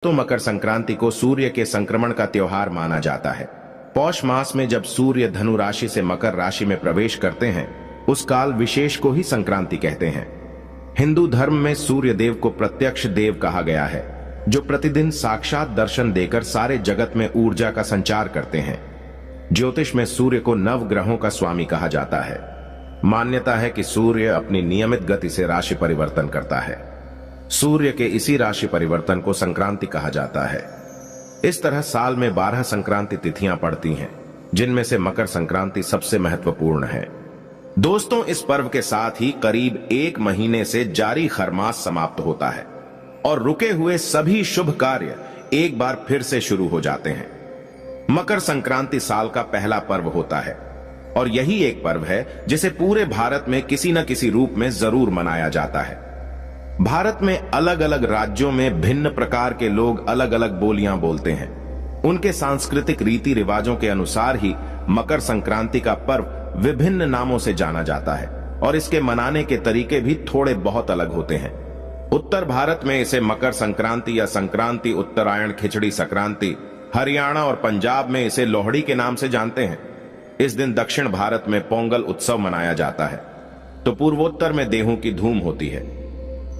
तो मकर संक्रांति को सूर्य के संक्रमण का त्योहार माना जाता है। पौष मास में जब सूर्य धनु राशि से मकर राशि में प्रवेश करते हैं, उस काल विशेष को ही संक्रांति कहते हैं। हिंदू धर्म में सूर्य देव को प्रत्यक्ष देव कहा गया है, जो प्रतिदिन साक्षात दर्शन देकर सारे जगत में ऊर्जा का संचार करते हैं। ज्योतिष में सूर्य को नव ग्रहों का स्वामी कहा जाता है। मान्यता है कि सूर्य अपनी नियमित गति से राशि परिवर्तन करता है। सूर्य के इसी राशि परिवर्तन को संक्रांति कहा जाता है। इस तरह साल में 12 संक्रांति तिथियां पड़ती हैं, जिनमें से मकर संक्रांति सबसे महत्वपूर्ण है। दोस्तों, इस पर्व के साथ ही करीब 1 महीने से जारी खरमास समाप्त होता है और रुके हुए सभी शुभ कार्य एक बार फिर से शुरू हो जाते हैं। मकर संक्रांति साल का पहला पर्व होता है और यही एक पर्व है जिसे पूरे भारत में किसी न किसी रूप में जरूर मनाया जाता है। भारत में अलग अलग राज्यों में भिन्न प्रकार के लोग अलग अलग बोलियां बोलते हैं। उनके सांस्कृतिक रीति रिवाजों के अनुसार ही मकर संक्रांति का पर्व विभिन्न नामों से जाना जाता है और इसके मनाने के तरीके भी थोड़े बहुत अलग होते हैं। उत्तर भारत में इसे मकर संक्रांति या संक्रांति, उत्तरायण, खिचड़ी संक्रांति, हरियाणा और पंजाब में इसे लोहड़ी के नाम से जानते हैं। इस दिन दक्षिण भारत में पोंगल उत्सव मनाया जाता है, तो पूर्वोत्तर में देहू की धूम होती है।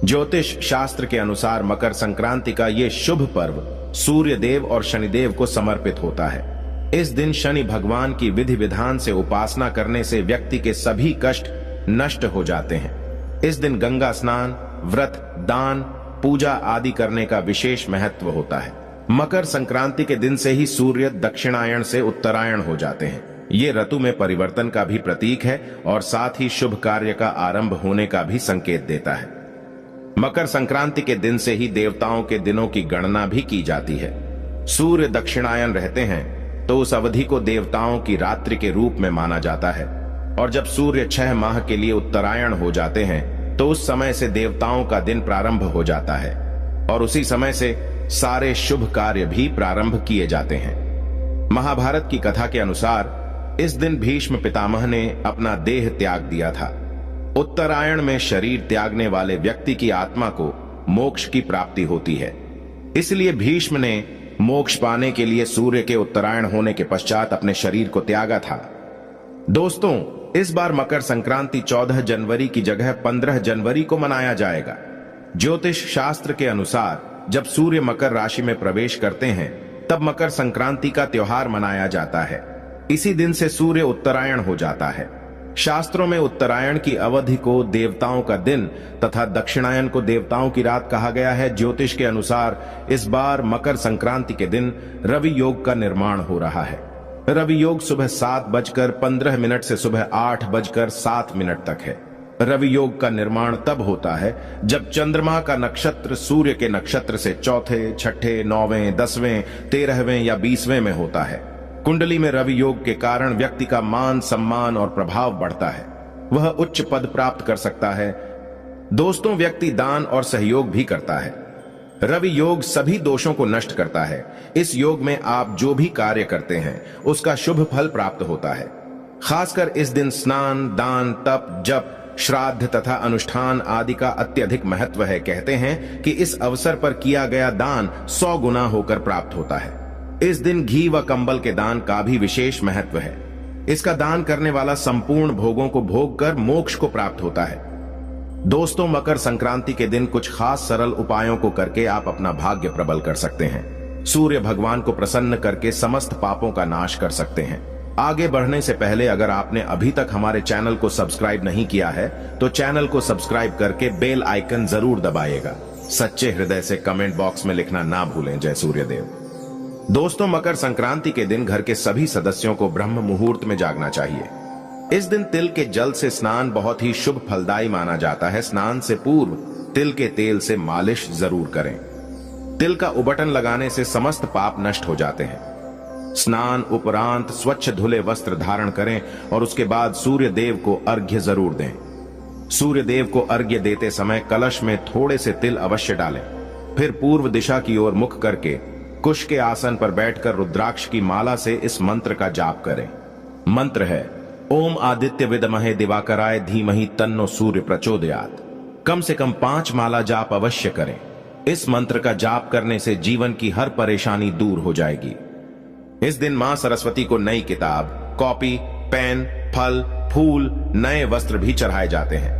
ज्योतिष शास्त्र के अनुसार मकर संक्रांति का ये शुभ पर्व सूर्य देव और शनिदेव को समर्पित होता है। इस दिन शनि भगवान की विधि विधान से उपासना करने से व्यक्ति के सभी कष्ट नष्ट हो जाते हैं। इस दिन गंगा स्नान, व्रत, दान, पूजा आदि करने का विशेष महत्व होता है। मकर संक्रांति के दिन से ही सूर्य दक्षिणायण से उत्तरायण हो जाते हैं। ये ऋतु में परिवर्तन का भी प्रतीक है और साथ ही शुभ कार्य का आरंभ होने का भी संकेत देता है। मकर संक्रांति के दिन से ही देवताओं के दिनों की गणना भी की जाती है। सूर्य दक्षिणायन रहते हैं तो उस अवधि को देवताओं की रात्रि के रूप में माना जाता है और जब सूर्य 6 माह के लिए उत्तरायण हो जाते हैं तो उस समय से देवताओं का दिन प्रारंभ हो जाता है और उसी समय से सारे शुभ कार्य भी प्रारंभ किए जाते हैं। महाभारत की कथा के अनुसार इस दिन भीष्म पितामह ने अपना देह त्याग दिया था। उत्तरायण में शरीर त्यागने वाले व्यक्ति की आत्मा को मोक्ष की प्राप्ति होती है, इसलिए भीष्म ने मोक्ष पाने के लिए सूर्य के उत्तरायण होने के पश्चात अपने शरीर को त्यागा था। दोस्तों, इस बार मकर संक्रांति 14 जनवरी की जगह 15 जनवरी को मनाया जाएगा। ज्योतिष शास्त्र के अनुसार जब सूर्य मकर राशि में प्रवेश करते हैं तब मकर संक्रांति का त्योहार मनाया जाता है। इसी दिन से सूर्य उत्तरायण हो जाता है। शास्त्रों में उत्तरायण की अवधि को देवताओं का दिन तथा दक्षिणायन को देवताओं की रात कहा गया है। ज्योतिष के अनुसार इस बार मकर संक्रांति के दिन रवि योग का निर्माण हो रहा है। रवि योग सुबह 7:15 से सुबह 8:07 तक है। रवि योग का निर्माण तब होता है जब चंद्रमा का नक्षत्र सूर्य के नक्षत्र से चौथे, छठे, 9वें, 10वें, 13वें या 20वें में होता है। कुंडली में रवि योग के कारण व्यक्ति का मान, सम्मान और प्रभाव बढ़ता है। वह उच्च पद प्राप्त कर सकता है। दोस्तों, व्यक्ति दान और सहयोग भी करता है। रवि योग सभी दोषों को नष्ट करता है। इस योग में आप जो भी कार्य करते हैं उसका शुभ फल प्राप्त होता है। खासकर इस दिन स्नान, दान, तप, जप, श्राद्ध तथा अनुष्ठान आदि का अत्यधिक महत्व है। कहते हैं कि इस अवसर पर किया गया दान 100 गुना होकर प्राप्त होता है। इस दिन घी व कंबल के दान का भी विशेष महत्व है। इसका दान करने वाला संपूर्ण भोगों को भोग कर मोक्ष को प्राप्त होता है। दोस्तों, मकर संक्रांति के दिन कुछ खास सरल उपायों को करके आप अपना भाग्य प्रबल कर सकते हैं। सूर्य भगवान को प्रसन्न करके समस्त पापों का नाश कर सकते हैं। आगे बढ़ने से पहले अगर आपने अभी तक हमारे चैनल को सब्सक्राइब नहीं किया है तो चैनल को सब्सक्राइब करके बेल आइकन जरूर दबाइएगा। सच्चे हृदय से कमेंट बॉक्स में लिखना ना भूलें। जय सूर्यदेव। दोस्तों, मकर संक्रांति के दिन घर के सभी सदस्यों को ब्रह्म मुहूर्त में जागना चाहिए। इस दिन तिल के जल से स्नान बहुत ही शुभ फलदायी माना जाता है। स्नान से पूर्व तिल के तेल से मालिश जरूर करें। तिल का उबटन लगाने से समस्त पाप नष्ट हो जाते हैं। स्नान उपरांत स्वच्छ धुले वस्त्र धारण करें और उसके बाद सूर्य देव को अर्घ्य जरूर दें। सूर्य देव को अर्घ्य देते समय कलश में थोड़े से तिल अवश्य डालें। फिर पूर्व दिशा की ओर मुख करके कुश के आसन पर बैठकर रुद्राक्ष की माला से इस मंत्र का जाप करें। मंत्र है, ओम आदित्य विद्महे दिवाकराय धीमहि तन्नो सूर्य प्रचोदयात्। कम से कम 5 माला जाप अवश्य करें। इस मंत्र का जाप करने से जीवन की हर परेशानी दूर हो जाएगी। इस दिन मां सरस्वती को नई किताब, कॉपी, पेन, फल, फूल, नए वस्त्र भी चढ़ाए जाते हैं।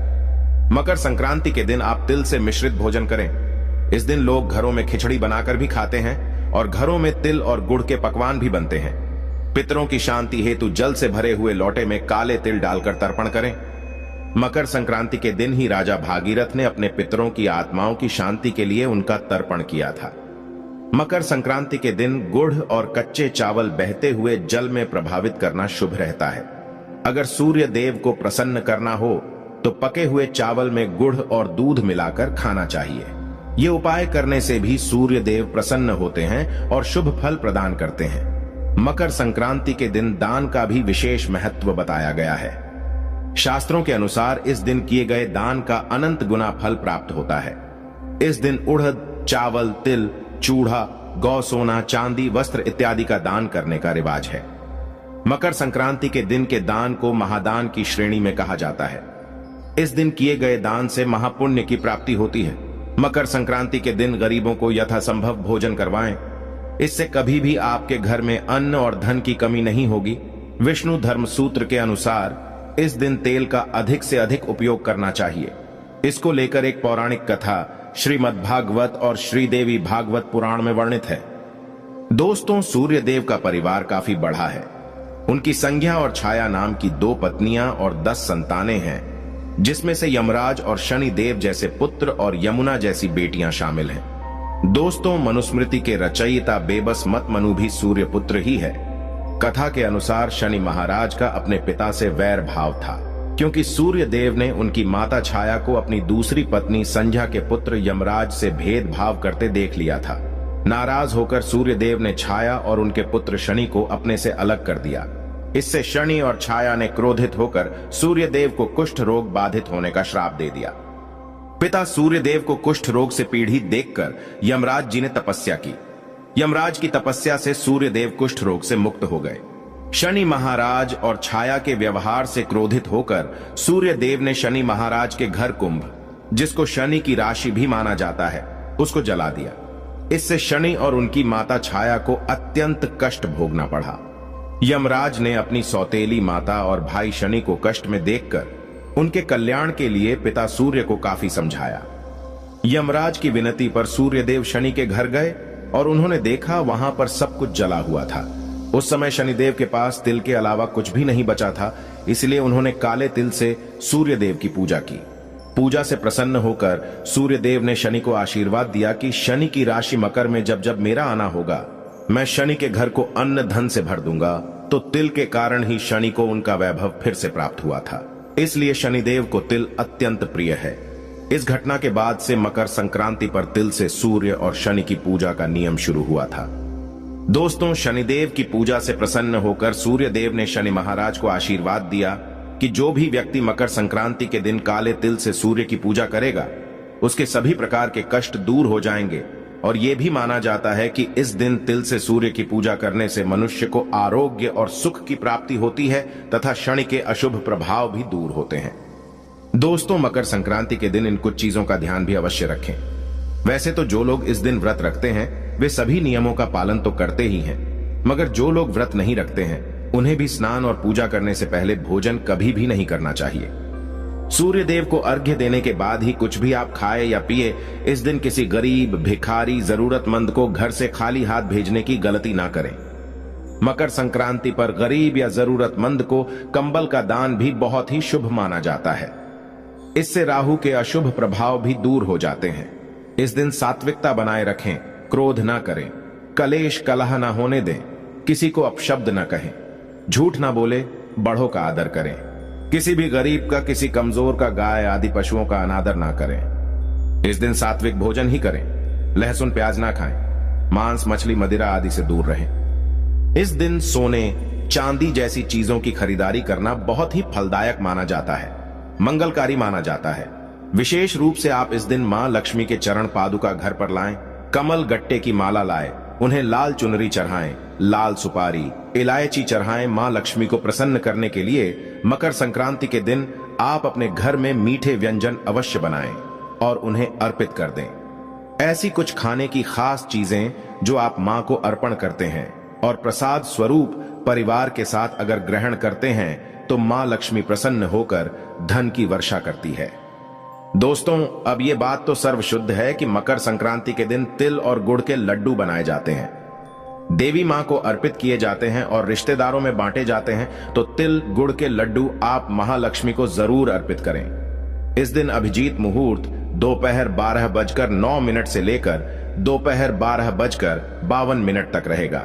मकर संक्रांति के दिन आप तिल से मिश्रित भोजन करें। इस दिन लोग घरों में खिचड़ी बनाकर भी खाते हैं और घरों में तिल और गुड़ के पकवान भी बनते हैं। पितरों की शांति हेतु जल से भरे हुए लोटे में काले तिल डालकर तर्पण करें। मकर संक्रांति के दिन ही राजा भागीरथ ने अपने पितरों की आत्माओं की शांति के लिए उनका तर्पण किया था। मकर संक्रांति के दिन गुड़ और कच्चे चावल बहते हुए जल में प्रभावित करना शुभ रहता है। अगर सूर्य देव को प्रसन्न करना हो तो पके हुए चावल में गुड़ और दूध मिलाकर खाना चाहिए। ये उपाय करने से भी सूर्य देव प्रसन्न होते हैं और शुभ फल प्रदान करते हैं। मकर संक्रांति के दिन दान का भी विशेष महत्व बताया गया है। शास्त्रों के अनुसार इस दिन किए गए दान का अनंत गुना फल प्राप्त होता है। इस दिन उड़द, चावल, तिल, चूड़ा, गौ सोना, चांदी, वस्त्र इत्यादि का दान करने का रिवाज है। मकर संक्रांति के दिन के दान को महादान की श्रेणी में कहा जाता है। इस दिन किए गए दान से महापुण्य की प्राप्ति होती है। मकर संक्रांति के दिन गरीबों को यथासंभव भोजन करवाएं। इससे कभी भी आपके घर में अन्न और धन की कमी नहीं होगी। विष्णु धर्म सूत्र के अनुसार इस दिन तेल का अधिक से अधिक उपयोग करना चाहिए। इसको लेकर एक पौराणिक कथा श्रीमद् भागवत और श्रीदेवी भागवत पुराण में वर्णित है। दोस्तों, सूर्य देव का परिवार काफी बड़ा है। उनकी संज्ञा और छाया नाम की 2 पत्नियां और 10 संतानें हैं, जिसमें से यमराज और शनि देव जैसे पुत्र और यमुना जैसी बेटियां शामिल हैं। दोस्तों, मनुस्मृति के रचयिता बेबस मत मनु भी सूर्य पुत्र ही है। कथा के अनुसार शनि महाराज का अपने पिता से वैर भाव था, क्योंकि सूर्य देव ने उनकी माता छाया को अपनी दूसरी पत्नी संध्या के पुत्र यमराज से भेदभाव करते देख लिया था। नाराज होकर सूर्य देव ने छाया और उनके पुत्र शनि को अपने से अलग कर दिया। इससे शनि और छाया ने क्रोधित होकर सूर्य देव को कुष्ठ रोग बाधित होने का श्राप दे दिया। पिता सूर्य देव को कुष्ठ रोग से पीड़ित देखकर यमराज जी ने तपस्या की। यमराज की तपस्या से सूर्य देव कुष्ठ रोग से मुक्त हो गए। शनि महाराज और छाया के व्यवहार से क्रोधित होकर सूर्य देव ने शनि महाराज के घर कुंभ, जिसको शनि की राशि भी माना जाता है, उसको जला दिया। इससे शनि और उनकी माता छाया को अत्यंत कष्ट भोगना पड़ा। यमराज ने अपनी सौतेली माता और भाई शनि को कष्ट में देखकर उनके कल्याण के लिए पिता सूर्य को काफी समझाया। यमराज की विनती पर सूर्यदेव शनि के घर गए और उन्होंने देखा वहां पर सब कुछ जला हुआ था। उस समय शनिदेव के पास तिल के अलावा कुछ भी नहीं बचा था, इसलिए उन्होंने काले तिल से सूर्यदेव की पूजा की। पूजा से प्रसन्न होकर सूर्यदेव ने शनि को आशीर्वाद दिया कि शनि की राशि मकर में जब जब मेरा आना होगा, मैं शनि के घर को अन्न धन से भर दूंगा। तो तिल के कारण ही शनि को उनका वैभव फिर से प्राप्त हुआ था। इसलिए शनिदेव को तिल अत्यंत प्रिय है। इस घटना के बाद से मकर संक्रांति पर तिल से सूर्य और शनि की पूजा का नियम शुरू हुआ था। दोस्तों, शनिदेव की पूजा से प्रसन्न होकर सूर्यदेव ने शनि महाराज को आशीर्वाद दिया कि जो भी व्यक्ति मकर संक्रांति के दिन काले तिल से सूर्य की पूजा करेगा, उसके सभी प्रकार के कष्ट दूर हो जाएंगे। और यह भी माना जाता है कि इस दिन तिल से सूर्य की पूजा करने से मनुष्य को आरोग्य और सुख की प्राप्ति होती है तथा शनि के अशुभ प्रभाव भी दूर होते हैं। दोस्तों, मकर संक्रांति के दिन इन कुछ चीजों का ध्यान भी अवश्य रखें। वैसे तो जो लोग इस दिन व्रत रखते हैं वे सभी नियमों का पालन तो करते ही हैं, मगर जो लोग व्रत नहीं रखते हैं उन्हें भी स्नान और पूजा करने से पहले भोजन कभी भी नहीं करना चाहिए। सूर्य देव को अर्घ्य देने के बाद ही कुछ भी आप खाए या पिए। इस दिन किसी गरीब, भिखारी, जरूरतमंद को घर से खाली हाथ भेजने की गलती ना करें। मकर संक्रांति पर गरीब या जरूरतमंद को कंबल का दान भी बहुत ही शुभ माना जाता है। इससे राहु के अशुभ प्रभाव भी दूर हो जाते हैं। इस दिन सात्विकता बनाए रखें, क्रोध ना करें, कलेश कलह ना होने दें, किसी को अपशब्द ना कहें, झूठ ना बोले, बड़ों का आदर करें, किसी भी गरीब का, किसी कमजोर का, गाय आदि पशुओं का अनादर ना करें। इस दिन सात्विक भोजन ही करें, लहसुन प्याज ना खाएं, मांस मछली मदिरा आदि से दूर रहें। इस दिन सोने चांदी जैसी चीजों की खरीदारी करना बहुत ही फलदायक माना जाता है, मंगलकारी माना जाता है। विशेष रूप से आप इस दिन मां लक्ष्मी के चरण पादुका घर पर लाएं, कमल गट्टे की माला लाएं, उन्हें लाल चुनरी चढ़ाएं, लाल सुपारी, इलायची चढ़ाएं। मां लक्ष्मी को प्रसन्न करने के लिए मकर संक्रांति के दिन आप अपने घर में मीठे व्यंजन अवश्य बनाएं और उन्हें अर्पित कर दें। ऐसी कुछ खाने की खास चीजें जो आप मां को अर्पण करते हैं और प्रसाद स्वरूप परिवार के साथ अगर ग्रहण करते हैं तो मां लक्ष्मी प्रसन्न होकर धन की वर्षा करती है। दोस्तों, अब ये बात तो सर्वशुद्ध है कि मकर संक्रांति के दिन तिल और गुड़ के लड्डू बनाए जाते हैं, देवी मां को अर्पित किए जाते हैं और रिश्तेदारों में बांटे जाते हैं। तो तिल गुड़ के लड्डू आप महालक्ष्मी को जरूर अर्पित करें। इस दिन अभिजीत मुहूर्त दोपहर 12:09 से लेकर दोपहर 12:52 तक रहेगा।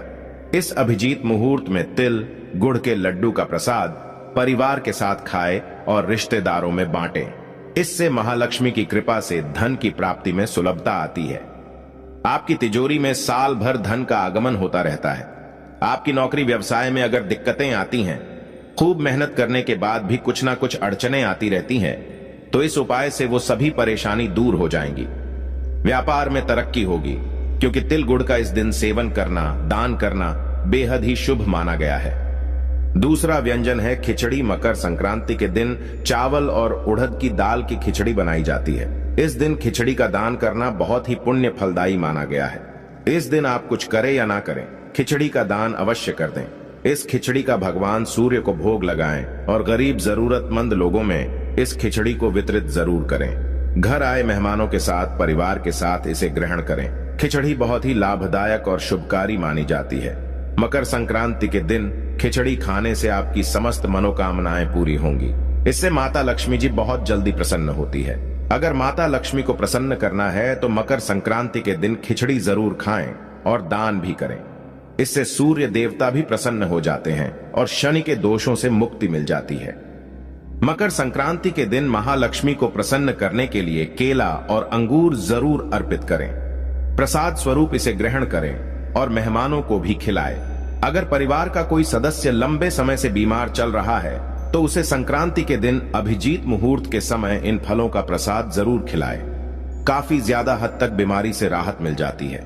इस अभिजीत मुहूर्त में तिल गुड़ के लड्डू का प्रसाद परिवार के साथ खाएं और रिश्तेदारों में बांटें। इससे महालक्ष्मी की कृपा से धन की प्राप्ति में सुलभता आती है। आपकी तिजोरी में साल भर धन का आगमन होता रहता है। आपकी नौकरी व्यवसाय में अगर दिक्कतें आती हैं, खूब मेहनत करने के बाद भी कुछ ना कुछ अड़चनें आती रहती हैं, तो इस उपाय से वो सभी परेशानी दूर हो जाएंगी। व्यापार में तरक्की होगी, क्योंकि तिल गुड़ का इस दिन सेवन करना, दान करना बेहद ही शुभ माना गया है। दूसरा व्यंजन है खिचड़ी। मकर संक्रांति के दिन चावल और उड़द की दाल की खिचड़ी बनाई जाती है। इस दिन खिचड़ी का दान करना बहुत ही पुण्य फलदायी माना गया है। इस दिन आप कुछ करें या ना करें, खिचड़ी का दान अवश्य कर दें। इस खिचड़ी का भगवान सूर्य को भोग लगाएं और गरीब जरूरतमंद लोगों में इस खिचड़ी को वितरित जरूर करें। घर आए मेहमानों के साथ, परिवार के साथ इसे ग्रहण करें। खिचड़ी बहुत ही लाभदायक और शुभकारी मानी जाती है। मकर संक्रांति के दिन खिचड़ी खाने से आपकी समस्त मनोकामनाएं पूरी होंगी। इससे माता लक्ष्मी जी बहुत जल्दी प्रसन्न होती है। अगर माता लक्ष्मी को प्रसन्न करना है तो मकर संक्रांति के दिन खिचड़ी जरूर खाएं और दान भी करें। इससे सूर्य देवता भी प्रसन्न हो जाते हैं और शनि के दोषों से मुक्ति मिल जाती है। मकर संक्रांति के दिन महालक्ष्मी को प्रसन्न करने के लिए केला और अंगूर जरूर अर्पित करें। प्रसाद स्वरूप इसे ग्रहण करें और मेहमानों को भी खिलाएं। अगर परिवार का कोई सदस्य लंबे समय से बीमार चल रहा है तो उसे संक्रांति के दिन अभिजीत मुहूर्त के समय इन फलों का प्रसाद जरूर खिलाएं। काफी ज्यादा हद तक बीमारी से राहत मिल जाती है।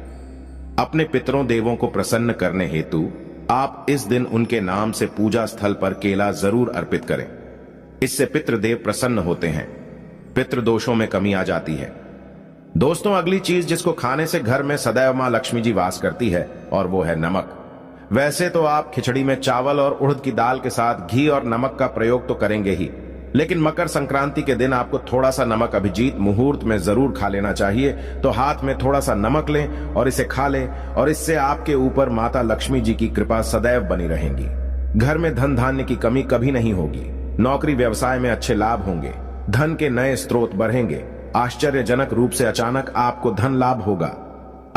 अपने पितरों देवों को प्रसन्न करने हेतु आप इस दिन उनके नाम से पूजा स्थल पर केला जरूर अर्पित करें। इससे पितृदेव प्रसन्न होते हैं, पितृदोषों में कमी आ जाती है। दोस्तों, अगली चीज जिसको खाने से घर में सदैव मां लक्ष्मी जी वास करती है और वो है नमक। वैसे तो आप खिचड़ी में चावल और उड़द की दाल के साथ घी और नमक का प्रयोग तो करेंगे ही, लेकिन मकर संक्रांति के दिन आपको थोड़ा सा नमक अभिजीत मुहूर्त में जरूर खा लेना चाहिए। तो हाथ में थोड़ा सा नमक लें और इसे खा लें, और इससे आपके ऊपर माता लक्ष्मी जी की कृपा सदैव बनी रहेगी। घर में धन धान्य की कमी कभी नहीं होगी। नौकरी व्यवसाय में अच्छे लाभ होंगे। धन के नए स्रोत बढ़ेंगे। आश्चर्यजनक रूप से अचानक आपको धन लाभ होगा।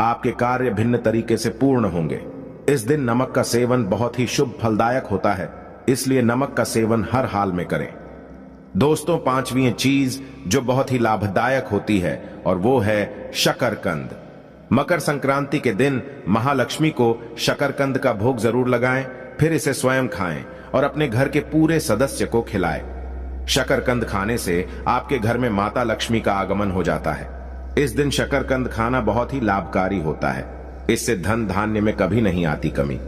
आपके कार्य भिन्न तरीके से पूर्ण होंगे। इस दिन नमक का सेवन बहुत ही शुभ फलदायक होता है, इसलिए नमक का सेवन हर हाल में करें। दोस्तों, पांचवी चीज जो बहुत ही लाभदायक होती है और वो है शकरकंद। मकर संक्रांति के दिन महालक्ष्मी को शकरकंद का भोग जरूर लगाएं, फिर इसे स्वयं खाएं और अपने घर के पूरे सदस्य को खिलाएं। शकरकंद खाने से आपके घर में माता लक्ष्मी का आगमन हो जाता है। इस दिन शकरकंद खाना बहुत ही लाभकारी होता है। इससे धन धान्य में कभी नहीं आती कमी,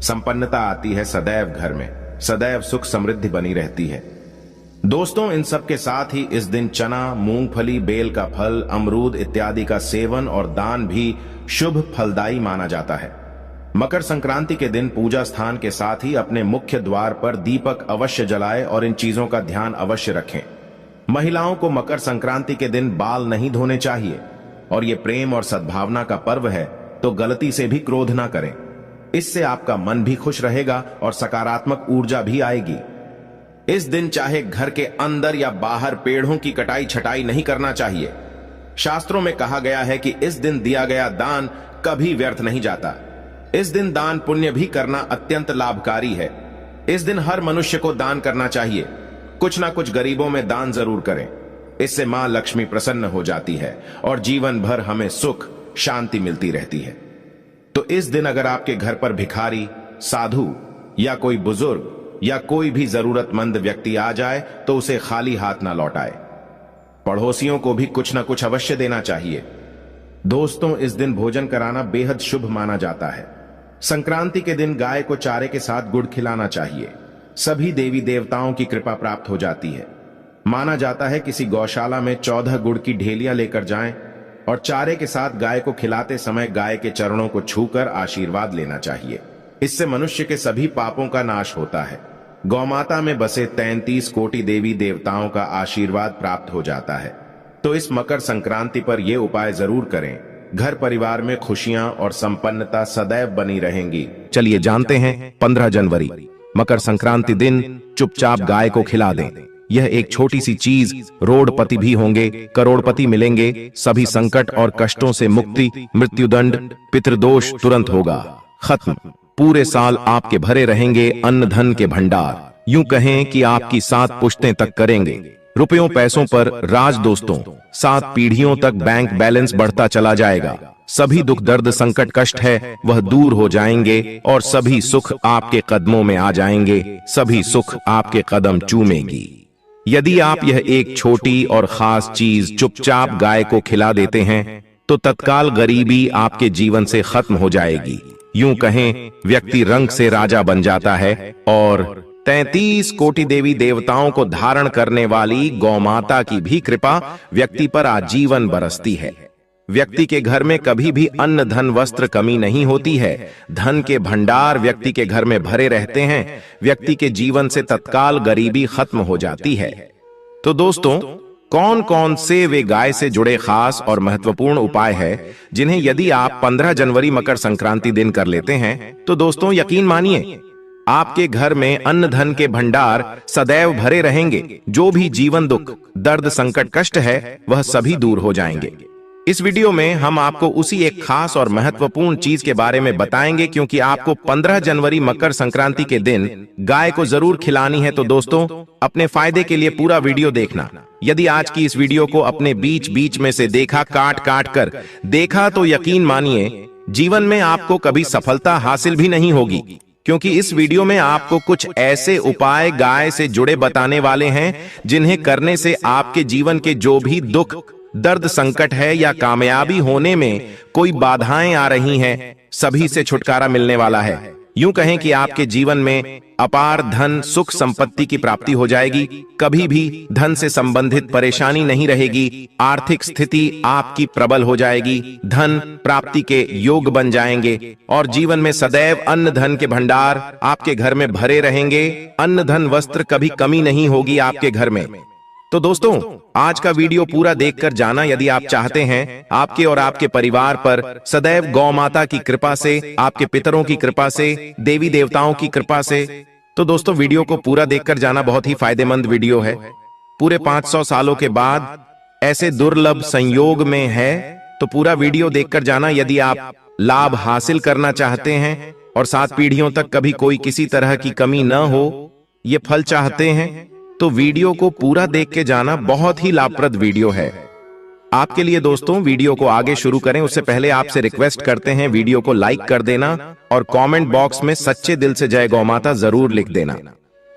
संपन्नता आती है सदैव घर में, सदैव सुख समृद्धि बनी रहती है। दोस्तों, इन सब के साथ ही इस दिन चना, मूंगफली, बेल का फल, अमरूद इत्यादि का सेवन और दान भी शुभ फलदायी माना जाता है। मकर संक्रांति के दिन पूजा स्थान के साथ ही अपने मुख्य द्वार पर दीपक अवश्य जलाएं और इन चीजों का ध्यान अवश्य रखें। महिलाओं को मकर संक्रांति के दिन बाल नहीं धोने चाहिए, और ये प्रेम और सद्भावना का पर्व है, तो गलती से भी क्रोध ना करें। इससे आपका मन भी खुश रहेगा और सकारात्मक ऊर्जा भी आएगी। इस दिन चाहे घर के अंदर या बाहर पेड़ों की कटाई छटाई नहीं करना चाहिए। शास्त्रों में कहा गया है कि इस दिन दिया गया दान कभी व्यर्थ नहीं जाता। इस दिन दान पुण्य भी करना अत्यंत लाभकारी है। इस दिन हर मनुष्य को दान करना चाहिए। कुछ ना कुछ गरीबों में दान जरूर करें। इससे मां लक्ष्मी प्रसन्न हो जाती है और जीवन भर हमें सुख शांति मिलती रहती है। तो इस दिन अगर आपके घर पर भिखारी, साधु या कोई बुजुर्ग या कोई भी जरूरतमंद व्यक्ति आ जाए तो उसे खाली हाथ ना लौटाए। पड़ोसियों को भी कुछ ना कुछ अवश्य देना चाहिए। दोस्तों, इस दिन भोजन कराना बेहद शुभ माना जाता है। संक्रांति के दिन गाय को चारे के साथ गुड़ खिलाना चाहिए। सभी देवी देवताओं की कृपा प्राप्त हो जाती है। माना जाता है किसी गौशाला में 14 गुड़ की ढेलियां लेकर जाएं, और चारे के साथ गाय को खिलाते समय गाय के चरणों को छूकर आशीर्वाद लेना चाहिए। इससे मनुष्य के सभी पापों का नाश होता है। गौमाता में बसे 33 कोटि देवी देवताओं का आशीर्वाद प्राप्त हो जाता है। तो इस मकर संक्रांति पर यह उपाय जरूर करें। घर परिवार में खुशियां और संपन्नता सदैव बनी रहेंगी। चलिए जानते हैं 15 जनवरी मकर संक्रांति दिन चुपचाप गाय को खिला दें। यह एक छोटी सी चीज, रोडपति भी होंगे, करोड़पति मिलेंगे, सभी संकट और कष्टों से मुक्ति, मृत्युदंड, पितृदोष तुरंत होगा खत्म। पूरे साल आपके भरे रहेंगे अन्न धन के भंडार। यूं कहें कि आपकी 7 पुश्तें तक करेंगे। रुपयों पैसों पर राज दोस्तों, 7 पीढ़ियों तक बैंक बैलेंस बढ़ता चला जाएगा। सभी दुख दर्द संकट कष्ट है वह दूर हो जाएंगे और सभी सुख आपके कदमों में आ जाएंगे। सभी सुख आपके कदम चूमेगी। यदि आप यह एक छोटी और खास चीज चुपचाप गाय को खिला देते हैं तो तत्काल गरीबी आपके जीवन से खत्म हो जाएगी। यूं कहें व्यक्ति रंग से राजा बन जाता है और 33 कोटि देवी देवताओं को धारण करने वाली गौमाता की भी कृपा व्यक्ति पर आजीवन बरसती है। व्यक्ति के घर में कभी भी अन्न धन वस्त्र कमी नहीं होती है। धन के भंडार व्यक्ति के घर में भरे रहते हैं। व्यक्ति के जीवन से तत्काल गरीबी खत्म हो जाती है। तो दोस्तों, कौन कौन से वे गाय से जुड़े खास और महत्वपूर्ण उपाय है जिन्हें यदि आप 15 जनवरी मकर संक्रांति दिन कर लेते हैं तो दोस्तों यकीन मानिए आपके घर में अन्न धन के भंडार सदैव भरे रहेंगे। जो भी जीवन दुख दर्द संकट कष्ट है वह सभी दूर हो जाएंगे। इस वीडियो में हम आपको उसी एक खास और महत्वपूर्ण चीज के बारे में बताएंगे क्योंकि आपको 15 जनवरी मकर संक्रांति के दिन गाय को जरूर खिलानी है। तो दोस्तों, अपने फायदे के लिए पूरा वीडियो देखना। यदि आज की इस वीडियो को अपने बीच बीच में से देखा, काट काट कर देखा, तो यकीन मानिए जीवन में आपको कभी सफलता हासिल भी नहीं होगी, क्योंकि इस वीडियो में आपको कुछ ऐसे उपाय गाय से जुड़े बताने वाले हैं जिन्हें करने से आपके जीवन के जो भी दुख दर्द संकट है या कामयाबी होने में कोई बाधाएं आ रही हैं, सभी से छुटकारा मिलने वाला है। यूं कहें कि आपके जीवन में अपार धन सुख संपत्ति की प्राप्ति हो जाएगी। कभी भी धन से संबंधित परेशानी नहीं रहेगी। आर्थिक स्थिति आपकी प्रबल हो जाएगी। धन प्राप्ति के योग बन जाएंगे और जीवन में सदैव अन्न धन के भंडार आपके घर में भरे रहेंगे। अन्न धन वस्त्र कभी कमी नहीं होगी आपके घर में। तो दोस्तों, आज का वीडियो पूरा देखकर जाना यदि आप चाहते हैं आपके और आपके परिवार पर सदैव गौ माता की कृपा से, आपके पितरों की कृपा से, देवी देवताओं की कृपा से। तो दोस्तों, वीडियो को पूरा देखकर जाना। बहुत ही फायदेमंद वीडियो है। पूरे 500 सालों के बाद ऐसे दुर्लभ संयोग में है, तो पूरा वीडियो देखकर जाना यदि आप लाभ हासिल करना चाहते हैं और 7 पीढ़ियों तक कभी कोई किसी तरह की कमी न हो, ये फल चाहते हैं तो वीडियो को पूरा देख के जाना। बहुत ही लाभप्रद वीडियो है आपके लिए। दोस्तों, वीडियो को आगे शुरू करें उससे पहले आपसे रिक्वेस्ट करते हैं वीडियो को लाइक कर देना और कमेंट बॉक्स में सच्चे दिल से जय गौ माता जरूर लिख देना,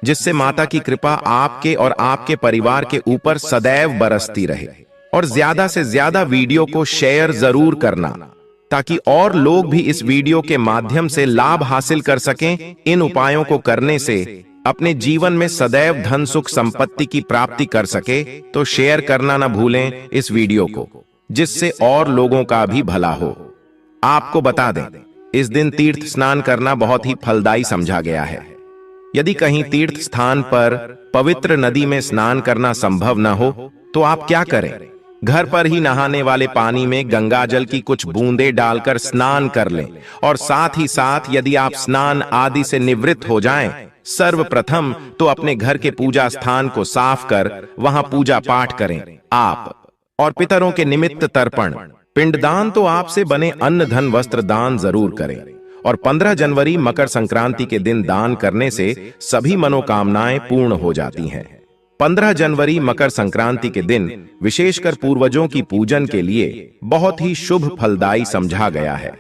जिससे माता की कृपा आपके और आपके परिवार के ऊपर सदैव बरसती रहे। और ज्यादा से ज्यादा वीडियो को शेयर जरूर करना ताकि और लोग भी इस वीडियो के माध्यम से लाभ हासिल कर सकें। इन उपायों को करने से अपने जीवन में सदैव धन सुख संपत्ति की प्राप्ति कर सके। तो शेयर करना ना भूलें इस वीडियो को, जिससे और लोगों का भी भला हो। आपको बता दें, इस दिन तीर्थ स्नान करना बहुत ही फलदायी समझा गया है। यदि कहीं तीर्थ स्थान पर पवित्र नदी में स्नान करना संभव न हो तो आप क्या करें? घर पर ही नहाने वाले पानी में गंगा जल की कुछ बूंदें डालकर स्नान कर लें। और साथ ही साथ यदि आप स्नान आदि से निवृत्त हो जाएं, सर्वप्रथम तो अपने घर के पूजा स्थान को साफ कर वहां पूजा पाठ करें। आप और पितरों के निमित्त तर्पण पिंडदान तो आपसे बने अन्न धन वस्त्र दान जरूर करें। और 15 जनवरी मकर संक्रांति के दिन दान करने से सभी मनोकामनाएं पूर्ण हो जाती हैं। 15 जनवरी मकर संक्रांति के दिन विशेषकर पूर्वजों की पूजन के लिए बहुत ही शुभ फलदायी समझा गया है।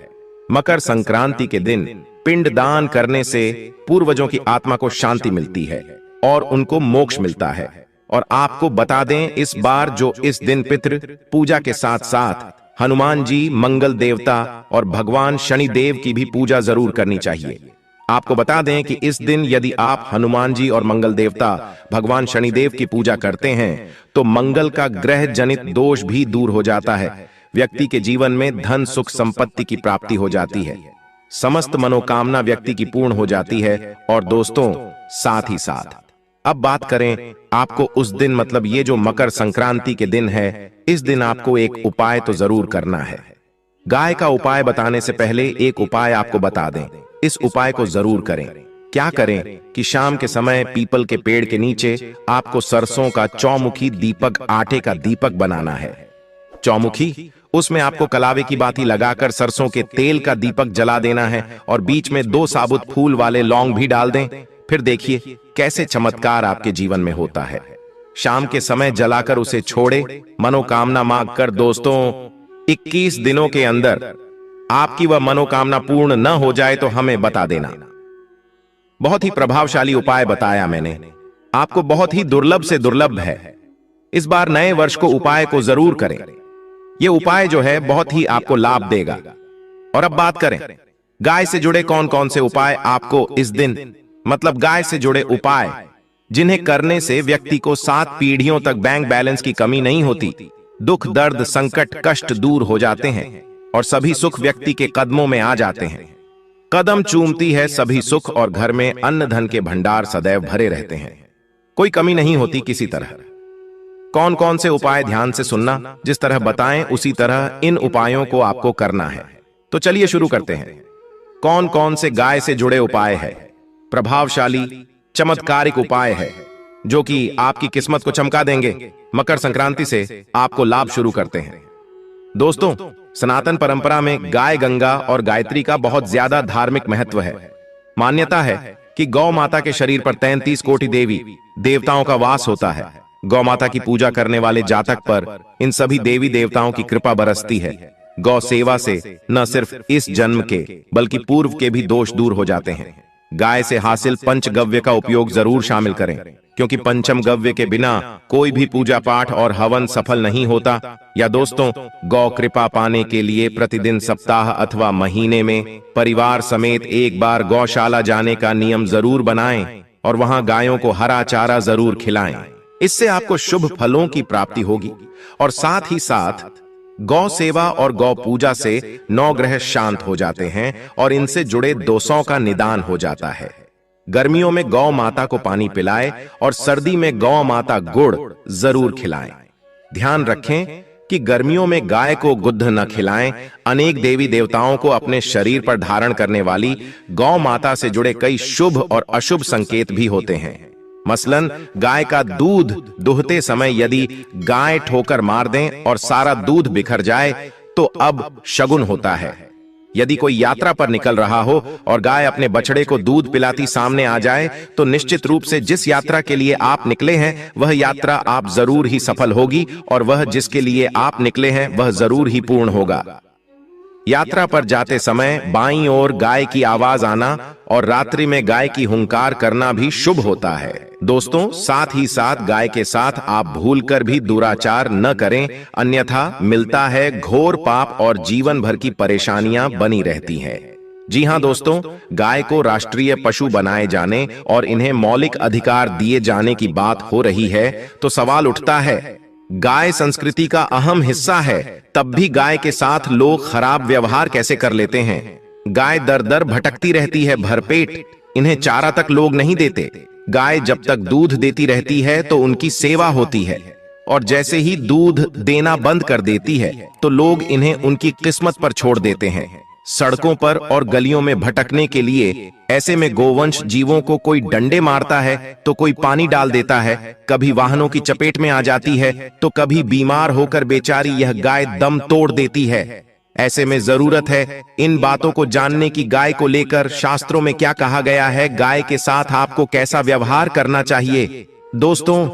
मकर संक्रांति के दिन पिंड दान करने से पूर्वजों की आत्मा को शांति मिलती है और उनको मोक्ष मिलता है। और आपको बता दें, इस बार जो इस दिन पितृ पूजा के साथ साथ हनुमान जी, मंगल देवता और भगवान शनिदेव की भी पूजा जरूर करनी चाहिए। आपको बता दें कि इस दिन यदि आप हनुमान जी और मंगल देवता भगवान शनिदेव की पूजा करते हैं तो मंगल का ग्रह जनित दोष भी दूर हो जाता है। व्यक्ति के जीवन में धन सुख संपत्ति की प्राप्ति हो जाती है, समस्त मनोकामना व्यक्ति की पूर्ण हो जाती है। और दोस्तों, साथ ही साथ अब बात करें आपको उस दिन, मतलब ये जो मकर संक्रांति के दिन है, इस दिन आपको एक उपाय तो जरूर करना है। गाय का उपाय बताने से पहले एक उपाय आपको बता दें, इस उपाय को जरूर करें। क्या करें कि शाम के समय पीपल के पेड़ के नीचे आपको सरसों का चौमुखी दीपक, आटे का दीपक बनाना है। चौमुखी, उसमें आपको कलावे की बाती लगाकर सरसों के तेल का दीपक जला देना है और बीच में 2 साबुत फूल वाले लौंग भी डाल दें। फिर देखिए कैसे चमत्कार आपके जीवन में होता है। शाम के समय जलाकर उसे छोड़े, मनोकामना मांग कर दोस्तों 21 दिनों के अंदर आपकी वह मनोकामना पूर्ण न हो जाए तो हमें बता देना। बहुत ही प्रभावशाली उपाय बताया मैंने, आपको बहुत ही दुर्लभ से दुर्लभ है। इस बार नए वर्ष को उपाय को जरूर करें। यह उपाय जो है बहुत ही आपको लाभ देगा। और अब बात करें गाय से जुड़े कौन कौन से उपाय आपको इस दिन, मतलब गाय से जुड़े उपाय जिन्हें करने से व्यक्ति को 7 पीढ़ियों तक बैंक बैलेंस की कमी नहीं होती, दुख दर्द संकट कष्ट दूर हो जाते हैं और सभी सुख व्यक्ति के कदमों में आ जाते हैं। कदम चूमती है सभी सुख और घर में अन्न धन के भंडार सदैव भरे रहते हैं, कोई कमी नहीं होती किसी तरह। कौन कौन से उपाय ध्यान से सुनना, जिस तरह बताएं उसी तरह इन उपायों को आपको करना है। तो चलिए शुरू करते हैं। कौन कौन से गाय से जुड़े उपाय है? प्रभावशाली चमत्कारिक उपाय है जो कि आपकी किस्मत को चमका देंगे। मकर संक्रांति से आपको लाभ शुरू करते हैं। दोस्तों, सनातन परंपरा में गाय गंगा और गायत्री का बहुत ज्यादा धार्मिक महत्व है। मान्यता है कि गौ माता के शरीर पर 33 कोटि देवी देवताओं का वास होता है। गौ माता की पूजा करने वाले जातक पर इन सभी देवी देवताओं की कृपा बरसती है। गौ सेवा से न सिर्फ इस जन्म के बल्कि पूर्व के भी दोष दूर हो जाते हैं। गाय से हासिल पंचगव्य का उपयोग जरूर शामिल करें, क्योंकि पंचम गव्य के बिना कोई भी पूजा पाठ और हवन सफल नहीं होता। या दोस्तों, गौ कृपा पाने के लिए प्रतिदिन सप्ताह अथवा महीने में परिवार समेत एक बार गौशाला जाने का नियम जरूर बनाएं और वहां गायों को हरा चारा जरूर खिलाएं। इससे आपको शुभ फलों की प्राप्ति होगी और साथ ही साथ गौ सेवा और गौ पूजा से 9 ग्रह शांत हो जाते हैं और इनसे जुड़े दोषों का निदान हो जाता है। गर्मियों में गौ माता को पानी पिलाएं और सर्दी में गौ माता गुड़ जरूर खिलाएं। ध्यान रखें कि गर्मियों में गाय को गुद्ध न खिलाएं। अनेक देवी देवताओं को अपने शरीर पर धारण करने वाली गौ माता से जुड़े कई शुभ और अशुभ संकेत भी होते हैं। मसलन गाय का दूध दुहते समय यदि गाय ठोकर मार दें और सारा दूध बिखर जाए तो अब शगुन होता है। यदि कोई यात्रा पर निकल रहा हो और गाय अपने बछड़े को दूध पिलाती सामने आ जाए तो निश्चित रूप से जिस यात्रा के लिए आप निकले हैं वह यात्रा आप जरूर ही सफल होगी और वह जिसके लिए आप निकले हैं वह जरूर ही पूर्ण होगा। यात्रा पर जाते समय बाईं ओर गाय की आवाज आना और रात्रि में गाय की हुंकार करना भी शुभ होता है। दोस्तों, साथ ही साथ गाय के साथ आप भूलकर भी दुराचार न करें, अन्यथा मिलता है घोर पाप और जीवन भर की परेशानियां बनी रहती हैं। जी हां दोस्तों, गाय को राष्ट्रीय पशु बनाए जाने और इन्हें मौलिक अधिकार दिए जाने की बात हो रही है तो सवाल उठता है, गाय संस्कृति का अहम हिस्सा है, तब भी गाय के साथ लोग खराब व्यवहार कैसे कर लेते हैं? गाय दर दर भटकती रहती है भरपेट, इन्हें चारा तक लोग नहीं देते। गाय जब तक दूध देती रहती है तो उनकी सेवा होती है और जैसे ही दूध देना बंद कर देती है तो लोग इन्हें उनकी किस्मत पर छोड़ देते हैं, सड़कों पर और गलियों में भटकने के लिए। ऐसे में गोवंश जीवों को कोई डंडे मारता है तो कोई पानी डाल देता है, कभी वाहनों की चपेट में आ जाती है तो कभी बीमार होकर बेचारी यह गाय दम तोड़ देती है। ऐसे में जरूरत है इन बातों को जानने की। गाय को लेकर शास्त्रों में क्या कहा गया है, गाय के साथ आपको कैसा व्यवहार करना चाहिए? दोस्तों,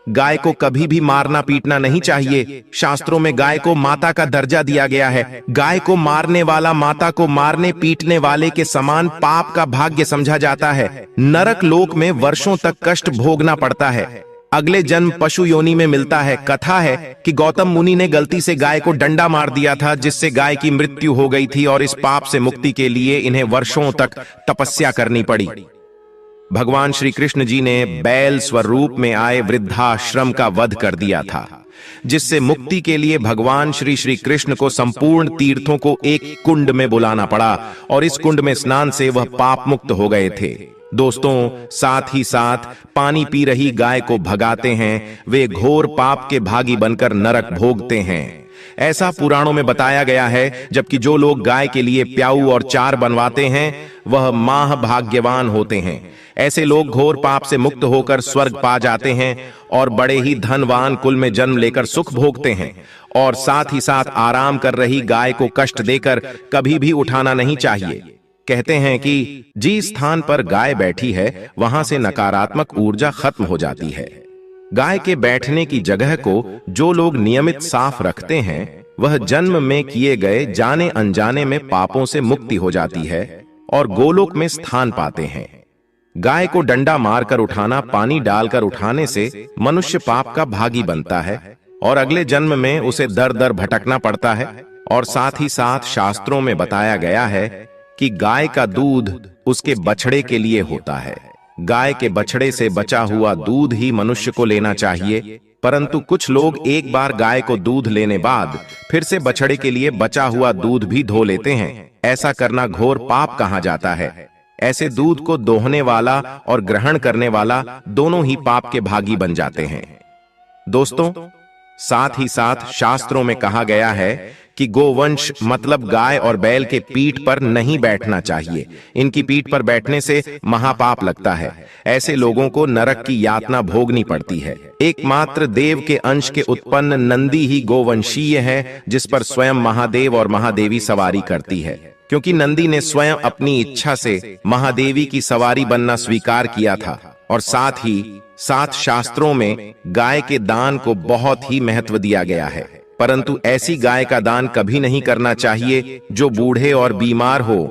गाय को कभी भी मारना पीटना नहीं चाहिए। शास्त्रों में गाय को माता का दर्जा दिया गया है। गाय को मारने वाला माता को मारने पीटने वाले के समान पाप का भाग्य समझा जाता है। नरक लोक में वर्षों तक कष्ट भोगना पड़ता है, अगले जन्म पशु योनि में मिलता है। कथा है कि गौतम मुनि ने गलती से गाय को डंडा मार दिया था, जिससे गाय की मृत्यु हो गई थी और इस पाप से मुक्ति के लिए इन्हें वर्षों तक तपस्या करनी पड़ी। भगवान श्री कृष्ण जी ने बैल स्वरूप में आए वृद्धाश्रम का वध कर दिया था, जिससे मुक्ति के लिए भगवान श्री कृष्ण को संपूर्ण तीर्थों को एक कुंड में बुलाना पड़ा और इस कुंड में स्नान से वह पाप मुक्त हो गए थे। दोस्तों, साथ ही साथ पानी पी रही गाय को भगाते हैं, वे घोर पाप के भागी बनकर नरक भोगते हैं। ऐसा पुराणों में बताया गया है, जबकि जो लोग गाय के लिए प्याऊ और चार बनवाते हैं वह महाभाग्यवान होते हैं। ऐसे लोग घोर पाप से मुक्त होकर स्वर्ग पा जाते हैं और बड़े ही धनवान कुल में जन्म लेकर सुख भोगते हैं। और साथ ही साथ आराम कर रही गाय को कष्ट देकर कभी भी उठाना नहीं चाहिए। कहते हैं कि जिस स्थान पर गाय बैठी है वहां से नकारात्मक ऊर्जा खत्म हो जाती है। गाय के बैठने की जगह को जो लोग नियमित साफ रखते हैं वह जन्म में किए गए जाने अनजाने में पापों से मुक्ति हो जाती है और गोलोक में स्थान पाते हैं। गाय को डंडा मारकर उठाना, पानी डालकर उठाने से मनुष्य पाप का भागी बनता है और अगले जन्म में उसे दर दर भटकना पड़ता है। और साथ ही साथ शास्त्रों में बताया गया है कि गाय का दूध उसके बछड़े के लिए होता है। गाय के बछड़े से बचा हुआ दूध ही मनुष्य को लेना चाहिए, परंतु कुछ लोग एक बार गाय को दूध लेने बाद फिर से बछड़े के लिए बचा हुआ दूध भी धो लेते हैं। ऐसा करना घोर पाप कहा जाता है। ऐसे दूध को दोहने वाला और ग्रहण करने वाला दोनों ही पाप के भागी बन जाते हैं। दोस्तों, साथ ही साथ शास्त्रों में कहा गया है कि गोवंश मतलब गाय और बैल के पीठ पर नहीं बैठना चाहिए। इनकी पीठ पर बैठने से महापाप लगता है। ऐसे लोगों को नरक की यातना भोगनी पड़ती है। एकमात्र देव के अंश के उत्पन्न नंदी ही गोवंशीय है, जिस पर स्वयं महादेव और महादेवी सवारी करती है। क्योंकि नंदी ने स्वयं अपनी इच्छा से महादेवी की सवारी बनना स्वीकार किया था। और साथ ही साथ शास्त्रों में गाय के दान को बहुत ही महत्व दिया गया है, परंतु ऐसी गाय का दान कभी नहीं करना चाहिए जो बूढ़े और बीमार हो।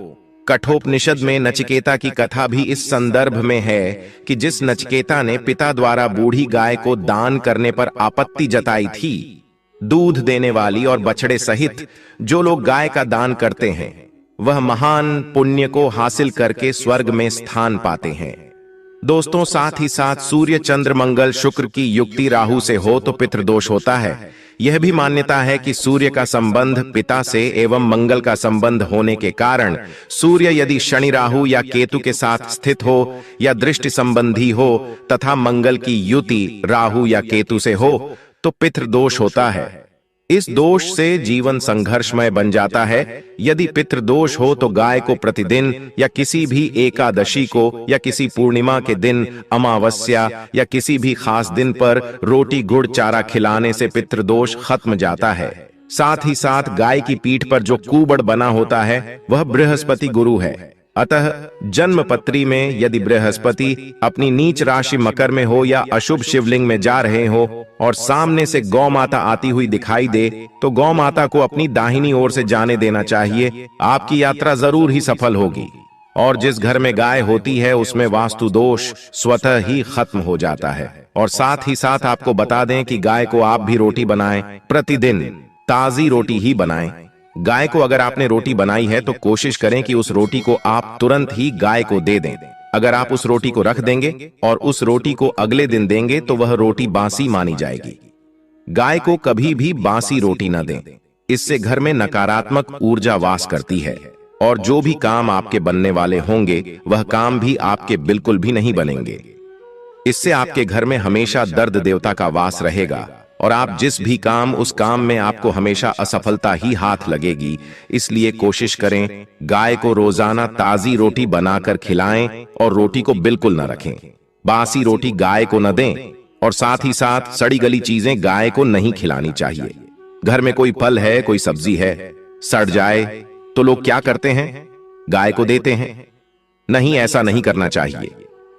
कठोपनिषद में नचिकेता की कथा भी इस संदर्भ में है कि जिस नचिकेता ने पिता द्वारा बूढ़ी गाय को दान करने पर आपत्ति जताई थी। दूध देने वाली और बछड़े सहित जो लोग गाय का दान करते हैं वह महान पुण्य को हासिल करके स्वर्ग में स्थान पाते हैं। दोस्तों, साथ ही साथ सूर्य, चंद्र, मंगल, शुक्र की युक्ति राहु से हो तो पितृदोष होता है। यह भी मान्यता है कि सूर्य का संबंध पिता से एवं मंगल का संबंध होने के कारण सूर्य यदि शनि, राहु या केतु के साथ स्थित हो या दृष्टि संबंधी हो तथा मंगल की युति राहु या केतु से हो तो पितृदोष होता है। इस दोष से जीवन संघर्षमय बन जाता है। यदि पितृदोष हो तो गाय को प्रतिदिन या किसी भी एकादशी को या किसी पूर्णिमा के दिन, अमावस्या या किसी भी खास दिन पर रोटी गुड़ चारा खिलाने से पितृदोष खत्म जाता है। साथ ही साथ गाय की पीठ पर जो कुबड़ बना होता है वह बृहस्पति गुरु है। अतः जन्म पत्री में यदि बृहस्पति अपनी नीच राशि मकर में हो या अशुभ शिवलिंग में जा रहे हो और सामने से गौ माता आती हुई दिखाई दे तो गौ माता को अपनी दाहिनी ओर से जाने देना चाहिए। आपकी यात्रा जरूर ही सफल होगी। और जिस घर में गाय होती है उसमें वास्तु दोष स्वतः ही खत्म हो जाता है। और साथ ही साथ आपको बता दें कि गाय को आप भी रोटी बनाएं, प्रतिदिन ताजी रोटी ही बनाएं। गाय को अगर आपने रोटी बनाई है तो कोशिश करें कि उस रोटी को आप तुरंत ही गाय को दे दें। अगर आप उस रोटी को रख देंगे और उस रोटी को अगले दिन देंगे तो वह रोटी बासी मानी जाएगी। गाय को कभी भी बासी रोटी न दें, इससे घर में नकारात्मक ऊर्जा वास करती है और जो भी काम आपके बनने वाले होंगे वह काम भी आपके बिल्कुल भी नहीं बनेंगे। इससे आपके घर में हमेशा दर्द देवता का वास रहेगा और आप जिस भी काम उस काम में आपको हमेशा असफलता ही हाथ लगेगी। इसलिए कोशिश करें गाय को रोजाना ताजी रोटी बनाकर खिलाएं और रोटी को बिल्कुल न रखें। बासी रोटी गाय को न दें और साथ ही साथ सड़ी गली चीजें गाय को नहीं खिलानी चाहिए। घर में कोई फल है, कोई सब्जी है, सड़ जाए तो लोग क्या करते हैं? गाय को देते हैं। नहीं, ऐसा नहीं करना चाहिए।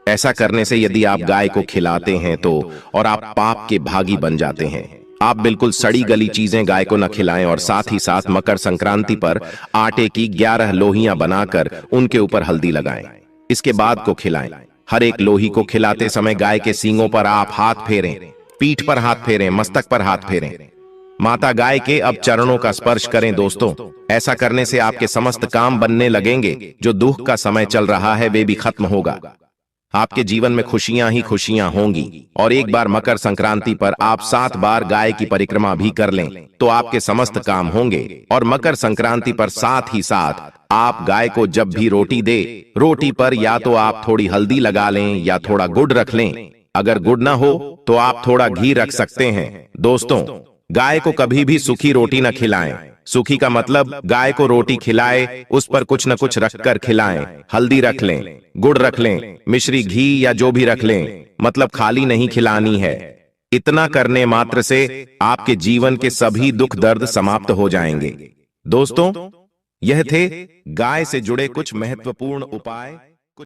ऐसा करने से यदि आप गाय को खिलाते हैं तो और आप पाप के भागी बन जाते हैं। आप बिल्कुल सड़ी गली चीजें गाय को न खिलाएं और साथ ही साथ मकर संक्रांति पर आटे की 11 लोहियां बनाकर उनके ऊपर हल्दी लगाएं। इसके बाद को खिलाएं। हर एक लोही को खिलाते समय गाय के सींगों पर आप हाथ फेरें, पीठ पर हाथ फेरें, मस्तक पर हाथ फेरें। माता गाय के अब चरणों का स्पर्श करें। दोस्तों, ऐसा करने से आपके समस्त काम बनने लगेंगे। जो दुख का समय चल रहा है वे भी खत्म होगा। आपके जीवन में खुशियां ही खुशियां होंगी। और एक बार मकर संक्रांति पर आप 7 बार गाय की परिक्रमा भी कर लें तो आपके समस्त काम होंगे। और मकर संक्रांति पर साथ ही साथ आप गाय को जब भी रोटी दे, रोटी पर या तो आप थोड़ी हल्दी लगा लें या थोड़ा गुड़ रख लें। अगर गुड़ ना हो तो आप थोड़ा घी रख सकते हैं। दोस्तों, गाय को कभी भी सूखी रोटी न खिलाएं। सूखी का मतलब गाय को रोटी खिलाए, उस पर कुछ न कुछ रखकर खिलाएं। हल्दी रख लें, गुड़ रख लें, मिश्री, घी या जो भी रख लें, मतलब खाली नहीं खिलानी है। इतना करने मात्र से आपके जीवन के सभी दुख दर्द समाप्त हो जाएंगे। दोस्तों, यह थे गाय से जुड़े कुछ महत्वपूर्ण उपाय।